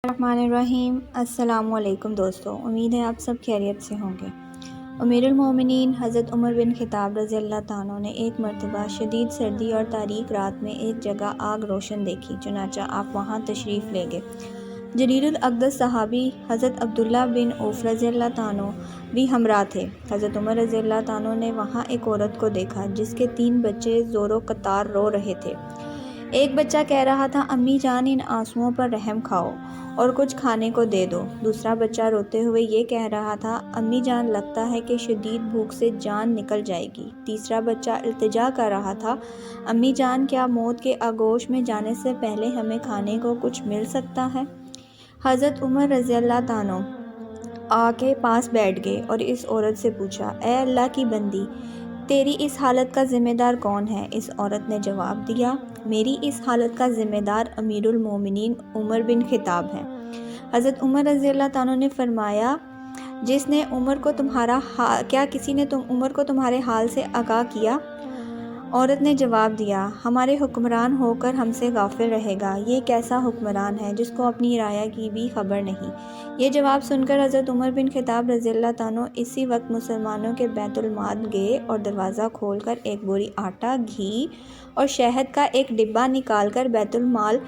الرحمن الرحیم۔ السلام علیکم دوستو، امید ہے آپ سب خیریت سے ہوں گے۔ امیر المومنین حضرت عمر بن خطاب رضی اللہ تعالیٰ عنہ نے ایک مرتبہ شدید سردی اور تاریک رات میں ایک جگہ آگ روشن دیکھی، چنانچہ آپ وہاں تشریف لے گئے۔ جلیل الاقدس صحابی حضرت عبداللہ بن عوف رضی اللہ تعالیٰ عنہ بھی ہمراہ تھے۔ حضرت عمر رضی اللہ تعالیٰ عنہ نے وہاں ایک عورت کو دیکھا جس کے 3 بچے زور و قطار رو رہے تھے۔ ایک بچہ کہہ رہا تھا، امی جان ان آنسوؤں پر رحم کھاؤ اور کچھ کھانے کو دے دو۔ دوسرا بچہ روتے ہوئے یہ کہہ رہا تھا، امی جان لگتا ہے کہ شدید بھوک سے جان نکل جائے گی۔ تیسرا بچہ التجا کر رہا تھا، امی جان کیا موت کے آغوش میں جانے سے پہلے ہمیں کھانے کو کچھ مل سکتا ہے؟ حضرت عمر رضی اللہ تعالیٰ عنہ آ کے پاس بیٹھ گئے اور اس عورت سے پوچھا، اے اللہ کی بندی، تیری اس حالت کا ذمہ دار کون ہے؟ اس عورت نے جواب دیا، میری اس حالت کا ذمہ دار امیر المومنین عمر بن خطاب ہیں۔ حضرت عمر رضی اللہ تعالیٰ نے فرمایا، کیا کسی نے عمر کو تمہارے حال سے آگاہ کیا؟ عورت نے جواب دیا، ہمارے حکمران ہو کر ہم سے غافل رہے گا، یہ کیسا حکمران ہے جس کو اپنی رعایا کی بھی خبر نہیں؟ یہ جواب سن کر حضرت عمر بن خطاب رضی اللہ تعالیٰ اسی وقت مسلمانوں کے بیت المال گئے اور دروازہ کھول کر ایک بوری آٹا، گھی اور شہد کا ایک ڈبہ نکال کر بیت المال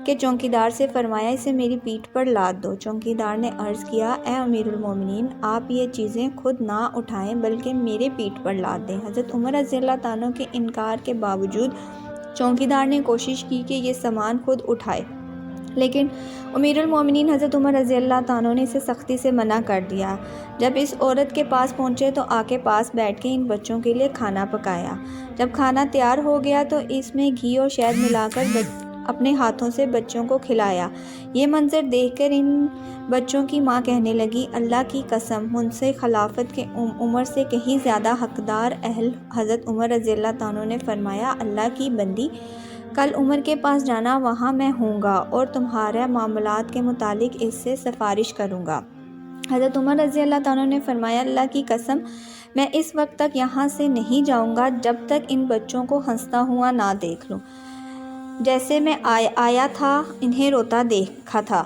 کے چوکیدار سے فرمایا، اسے میری پیٹھ پر لاد دو۔ چوکیدار نے عرض کیا، اے امیر المومنین، آپ یہ چیزیں خود نہ اٹھائیں بلکہ میرے پیٹھ پر لاد دیں۔ حضرت عمر رضی اللہ تعالیٰ کے انکار کے باوجود چوکیدار نے کوشش کی کہ یہ سامان خود اٹھائے، لیکن امیر المومنین حضرت عمر رضی اللہ تعالیٰ نے اسے سختی سے منع کر دیا۔ جب اس عورت کے پاس پہنچے تو آ کے پاس بیٹھ کے ان بچوں کے لیے کھانا پکایا۔ جب کھانا تیار ہو گیا تو اس میں گھی اور شہد ملا کر اپنے ہاتھوں سے بچوں کو کھلایا۔ یہ منظر دیکھ کر ان بچوں کی ماں کہنے لگی، اللہ کی قسم، مجھ سے خلافت کے عمر سے کہیں زیادہ حقدار اہل حضرت عمر رضی اللہ تعالیٰ نے فرمایا، اللہ کی بندی، کل عمر کے پاس جانا، وہاں میں ہوں گا اور تمہارے معاملات کے متعلق اس سے سفارش کروں گا۔ حضرت عمر رضی اللہ تعالیٰ نے فرمایا، اللہ کی قسم، میں اس وقت تک یہاں سے نہیں جاؤں گا جب تک ان بچوں کو ہنستا ہوا نہ دیکھ لوں، جیسے میں آیا تھا انہیں روتا دیکھا تھا۔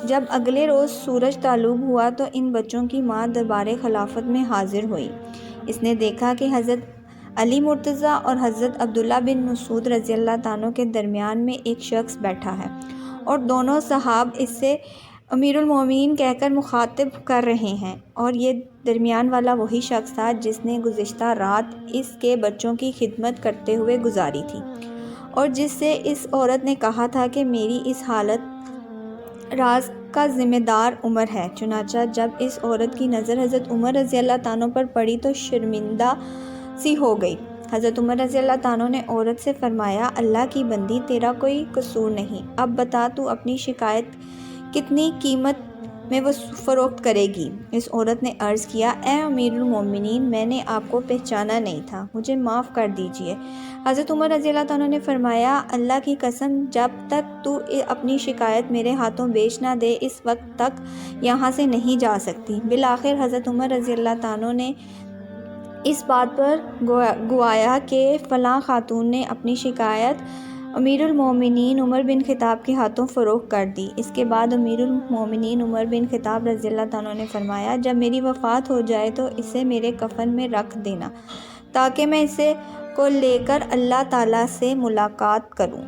جب اگلے روز سورج طلوع ہوا تو ان بچوں کی ماں دربار خلافت میں حاضر ہوئی۔ اس نے دیکھا کہ حضرت علی مرتضیٰ اور حضرت عبداللہ بن مسعود رضی اللہ تعالیٰ کے درمیان میں ایک شخص بیٹھا ہے اور دونوں صحاب اس سے امیر المومنین کہہ کر مخاطب کر رہے ہیں، اور یہ درمیان والا وہی شخص تھا جس نے گزشتہ رات اس کے بچوں کی خدمت کرتے ہوئے گزاری تھی اور جس سے اس عورت نے کہا تھا کہ میری اس حالت راز کا ذمہ دار عمر ہے۔ چنانچہ جب اس عورت کی نظر حضرت عمر رضی اللہ تعالیٰ پر پڑی تو شرمندہ سی ہو گئی۔ حضرت عمر رضی اللہ تعالیٰ نے عورت سے فرمایا، اللہ کی بندی، تیرا کوئی قصور نہیں، اب بتا تو اپنی شکایت کتنی قیمت میں وہ فروخت کرے گی؟ اس عورت نے عرض کیا، اے امیر المومنین، میں نے آپ کو پہچانا نہیں تھا، مجھے معاف کر دیجئے۔ حضرت عمر رضی اللہ تعالیٰ نے فرمایا، اللہ کی قسم، جب تک تو اپنی شکایت میرے ہاتھوں بیچ نہ دے اس وقت تک یہاں سے نہیں جا سکتی۔ بالآخر حضرت عمر رضی اللہ تعالیٰ نے اس بات پر گوایا کہ فلاں خاتون نے اپنی شکایت امیر المومنین عمر بن خطاب کے ہاتھوں فروخت کر دی۔ اس کے بعد امیر المومنین عمر بن خطاب رضی اللہ تعالیٰ نے فرمایا، جب میری وفات ہو جائے تو اسے میرے کفن میں رکھ دینا تاکہ میں اسے کو لے کر اللہ تعالیٰ سے ملاقات کروں۔